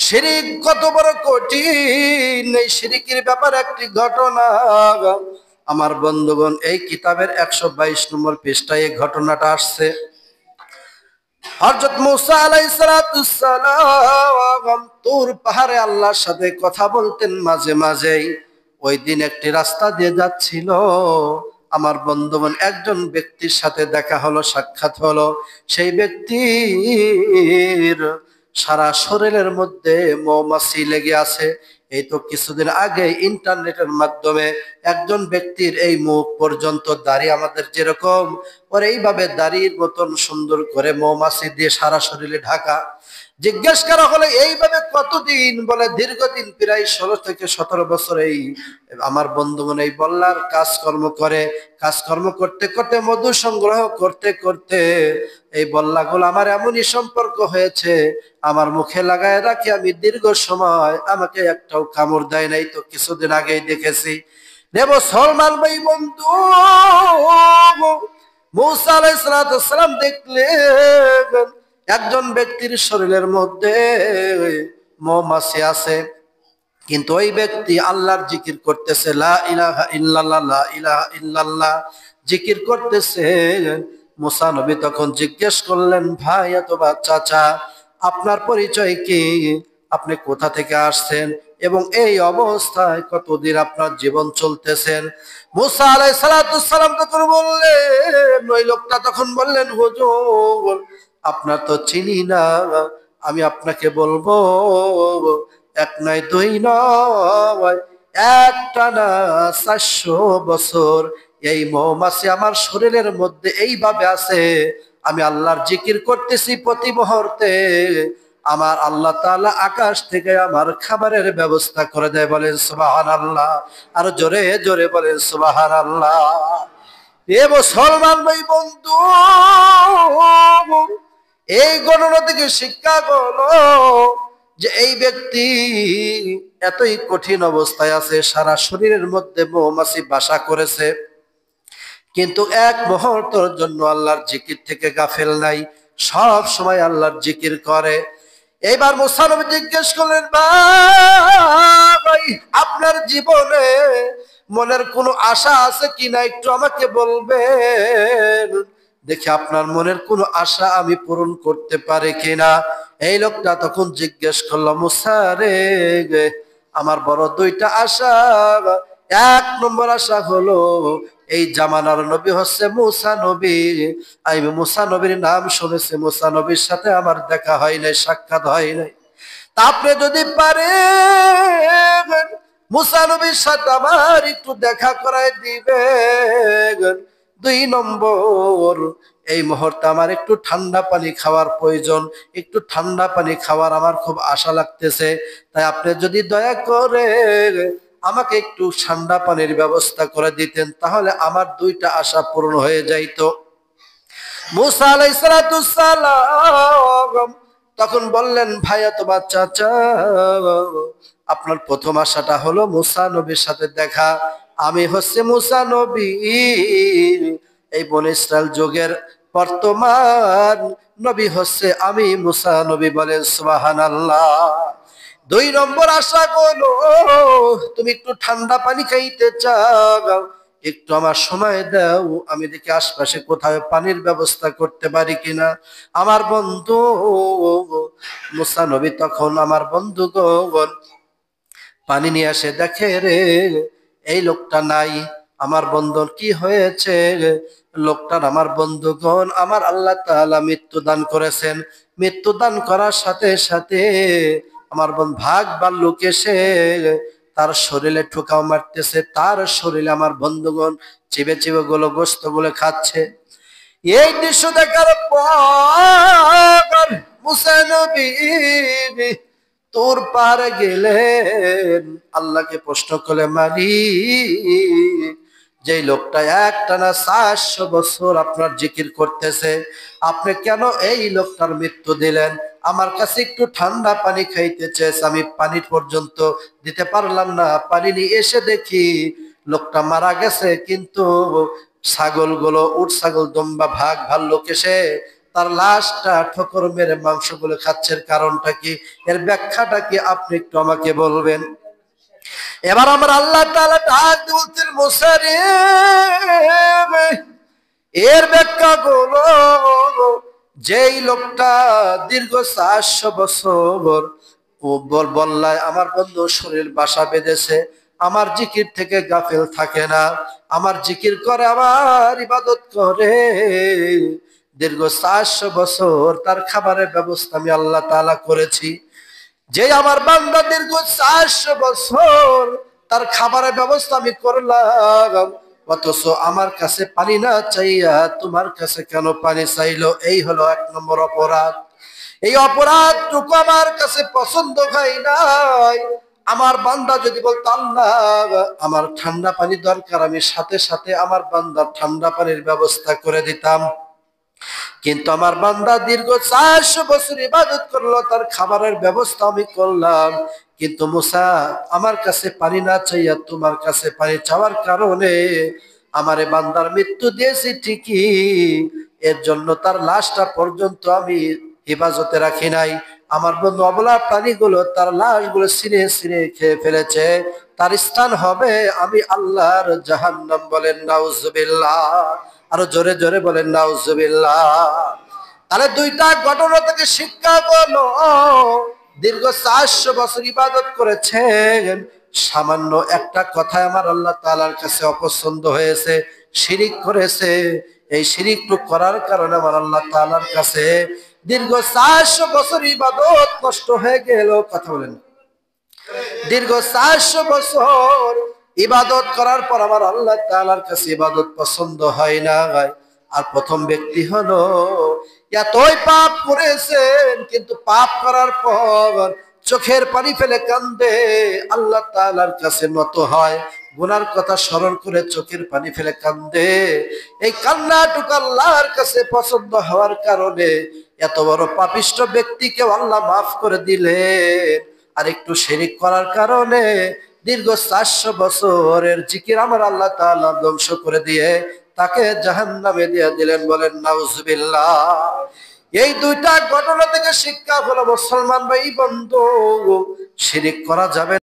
শিরিক কত বড় কঠিন, এই শিরিকের ব্যাপারে একটি ঘটনা আমার বন্ধুগণ এই কিতাবের 122 নম্বর পৃষ্ঠায় এই ঘটনাটা আসছে। হযরত মুসা আলাইহিস সালাম তুর পাহাড়ে আল্লাহর সাথে কথা বলতেন মাঝে মাঝেই। ওই দিন একটি রাস্তা দিয়ে যাচ্ছিল, আমার বন্ধুগণ একজন ব্যক্তির সাথে দেখা হলো, সাক্ষাৎ হলো। সেই ব্যক্তির সারা শরীরের মধ্যে মৌমাছি লেগে আছে। এই তো কিছুদিন আগে ইন্টারনেটের মাধ্যমে একজন ব্যক্তির এই মুখ পর্যন্ত দাড়ি আমাদের যেরকম ওর এইভাবে দাড়ির মতন সুন্দর করে মৌমাছি দিয়ে সারা শরীরে ঢাকা। জিজ্ঞেস করা হলে এইভাবে কতদিন, বলে দীর্ঘদিন, প্রায় 16 থেকে 17 বছর এই আমার বন্ধুগণ এই বল্লার কাজকর্ম করে। কাজকর্ম করতে করতে মধু সংগ্রহ করতে করতে এই বল্লাগুলো আমার এমনই সম্পর্ক হয়েছে, আমার মুখে লাগায় রাখি আমি দীর্ঘ সময়, আমাকে একটাও কামড় দেয় নাই। তো কিছুদিন আগেই দেখেছি দেব সলমান ভাই বন্ধু মুসা আলাইহিস সালাম দেখলেন একজন ব্যক্তির শরীরের মধ্যে মৌমাছি আছে, কিন্তু ওই ব্যক্তি আল্লাহর জিকির করতেছে, লা ইলাহা ইল্লাল্লাহ, লা ইলাহা ইল্লাল্লাহ জিকির করতেছে। মুসা নবী তখন জিজ্ঞেস করলেন, ভাই অথবা চাচা, আপনার পরিচয় কি? আপনি কোথা থেকে আসছেন এবং এই অবস্থায় কতদিন আপনার জীবন চলতেছেন? মুসা আলাইহিস সালাম তখন বললেন, ওই লোকটা তখন বললেন, হুজুর আপনার তো চিনি না, আমি আপনাকে বলবো এক নয় দুই নয়, একটানা 400 বছর এই মৌমাছি আমার শরীরের মধ্যে এইভাবে আছে। আমি আল্লাহর জিকির করতেছি প্রতি মুহূর্তে, আমার আল্লাহ তাআলা আকাশ থেকে আমার খাবারের ব্যবস্থা করে দেয়। বলেন সুবহানাল্লাহ, আর জোরে জোরে বলেন সুবহানাল্লাহ। এ মুসলমান ভাই বন্ধু, এই গণনা থেকে শিক্ষা হলো যে এই ব্যক্তি এতই কঠিন অবস্থায় আছে, সারা শরীরের মধ্যে মৌমাছি বাসা করেছে, কিন্তু এক মুহূর্তের জন্য আল্লাহর জিকির থেকে গাফেল নাই, সব সময় আল্লাহর জিকির করে। এইবার মুসা নবী জিজ্ঞেস করলেন, ভাই আপনার জীবনে মনের কোনো আশা আছে কিনা, একটু আমাকে বলবেন, দেখি আপনার মনের কোনো আশা আমি পূরণ করতে পারি কিনা। এই লোকটা তখন জিজ্ঞেস করলো, মুসা রে, আমার বড় দুইটা আশা। এক নম্বর আশা হলো এই জামানার নবী হচ্ছে মুসা নবী, আমি মুসা নবীর নাম শুনেছি, মুসা নবীর সাথে আমার দেখা হয় নাই, সাক্ষাৎ হয় নাই। তা আপনি যদি পারেন মুসা নবীর সাথে আমার একটু দেখা করায় দিবেন। দুই নম্বর, এই মুহূর্তে আমার একটু ঠান্ডা পানি খাওয়ার প্রয়োজন, একটু ঠান্ডা পানি খাওয়ার আমার খুব আশা লাগতেছে, তাই আপনি যদি দয়া করে আমাকে একটু ঠান্ডা পানির ব্যবস্থা করে দিতেন, তাহলে আমার দুইটা আশা পূরণ হয়ে যাইতো। মুসা আলাইহিস সালাম তখন বললেন, ভাইয়া তোমার চাচা, আপনার প্রথম আশাটা হলো মুসা নবীর সাথে দেখা। আমি হচ্ছে মুসা নবী, এই বনী ইসরাইল যুগের বর্তমান নবী হচ্ছে আমি মুসা নবী। বলেন সুবহানাল্লাহ। দুই নম্বর আশা হলো তুমি একটু ঠান্ডা পানি খাইতে চাও, একটু আমার সময় দাও, আমি দেখি আশপাশে কোথাও পানির ব্যবস্থা করতে পারি কিনা। আমার বন্ধু মুসা নবী তখন আমার বন্ধুগণ পানি নিয়ে আসে, দেখে রে এই লোকটা নাই। আমার বন্ধুর কি হয়েছে? লোকটার আমার বন্ধুগণ আমার আল্লাহ তাআলা মৃত্যু দান করেছেন। মৃত্যু দান করার সাথে সাথে আমার বন্ধু ভাগ ভাল্লুক এসে তার শরীরে ঠোকাও মারতেছে, তার শরীরে আমার বন্ধুগণ চিবে চিবে গুলো গোস্ত গুলো খাচ্ছে। এই দৃশ্য দেখার পর মুসা নবী তোর পারে গেলেন, আল্লাহকে প্রশ্ন করে, মালিক যে লোকটা একটানা 400 বছর আপনার জিকির করতেছে, আপনি কেন এই লোকটার মৃত্যু দিলেন? আমার কাছে একটু ঠান্ডা পানি খাইতে চেয়েছে, আমি পানি পর্যন্ত দিতে পারলাম না, পানি নিয়ে এসে দেখি লোকটা মারা গেছে, কিন্তু ছাগলগুলো, উট ছাগল দুম্বা ভাগ ভাল্লুক এসে তার লাশটা ঠোকর মেরে মাংসগুলো খাচ্ছেন, কারণটা কি? এর ব্যাখ্যাটা কি আপনি একটু আমাকে বলবেন? এবার আমার আল্লাহ তাআলা ডাক দিয়ে বলছেন, মুসা রে, এর ব্যাখ্যা হলো, যেই লোকটা দীর্ঘ 400 বছর ও বল্লায় আমার বন্ধু শরীর বাসা বেঁধেছে, আমার জিকির থেকে গাফেল থাকে না, আমার জিকির করে, আমার ইবাদত করে, দীর্ঘ 400 বছর তার খাবারের ব্যবস্থা আমি আল্লাহ তাআলা করেছি। যে আমার বান্দা দীর্ঘ 400 বছর তার খাবারের ব্যবস্থা আমি করলাম, অথচ আমার কাছে পানি না চাইয়া তোমার কাছে কেন পানি চাইলো? এই হলো 1 নম্বর অপরাধ। এই অপরাধটুকু আমার কাছে পছন্দ হয় নাই। আমার বান্দা যদি বলতো, আল্লাহ আমার ঠান্ডা পানি দরকার, আমি সাথে সাথে আমার বান্দার ঠান্ডা পানির ব্যবস্থা করে দিতাম। কিন্তু আমার বান্দা দীর্ঘ 400 বছর ইবাদত করলো, তার খাবারের ব্যবস্থা আমি করলাম, কিন্তু মুসা আমার কাছে পানি না চাইয়া তোমার কাছে পানি চাওয়ার কারণে আমারে বান্দার মৃত্যু দিয়েছি ঠিকই, এর জন্য তার লাশটা পর্যন্ত আমি হেফাজতে রাখি নাই। আমার বন্ধু অবলা প্রাণীগুলো তার লাশগুলো ছিঁড়ে ছিঁড়ে খেয়ে ফেলেছে, তার স্থান হবে আমি আল্লাহর জাহান্নাম। বলেন নাউজুবিল্লাহ। আরো জোরে জোরে বলেন নাউজুবিল্লাহ। তাহলে দুইটা ঘটনা থেকে শিক্ষা হলো, দীর্ঘ 400 বছর ইবাদত করেছেন, সামান্য একটা কথায় আমার আল্লাহ তাআলার কাছে অপছন্দ হয়েছে, শিরিক করেছে। এই শিরিকটু করার কারণে আমার আল্লাহ তাআলার কাছে দীর্ঘ 400 বছর ইবাদত নষ্ট হয়ে গেল। কথা বলেন। দীর্ঘ 400 বছর ইবাদত করার পর আমার আল্লাহ তাআলার কাছে ইবাদত পছন্দ হয় না। আর প্রথম ব্যক্তি হলো, এতই পাপ করেছেন কিন্তু পাপ করার পর চোখের পানি ফেলে কান্দে, আল্লাহ তাআলার কাছে নত হয়, গুনার কথা স্মরণ করে চোখের পানি ফেলে কান্দে। এই কান্নাটুকু আল্লাহর কাছে পছন্দ হওয়ার কারণে এত বড় পাপিষ্ঠ ব্যক্তিকে আল্লাহ মাফ করে দিলেন। আর একটু শিরিক করার কারণে দীর্ঘ 400 বছরের জিকির আমার আল্লাহ তাআলা ধ্বংস করে দিয়ে তাকে জাহান্নামে দিয়ে দিলেন। বলেন নাউজুবিল্লাহ। এই দুইটা ঘটনা থেকে শিক্ষা হলো, মুসলমান ভাই বন্ধু, শিরিক করা যাবে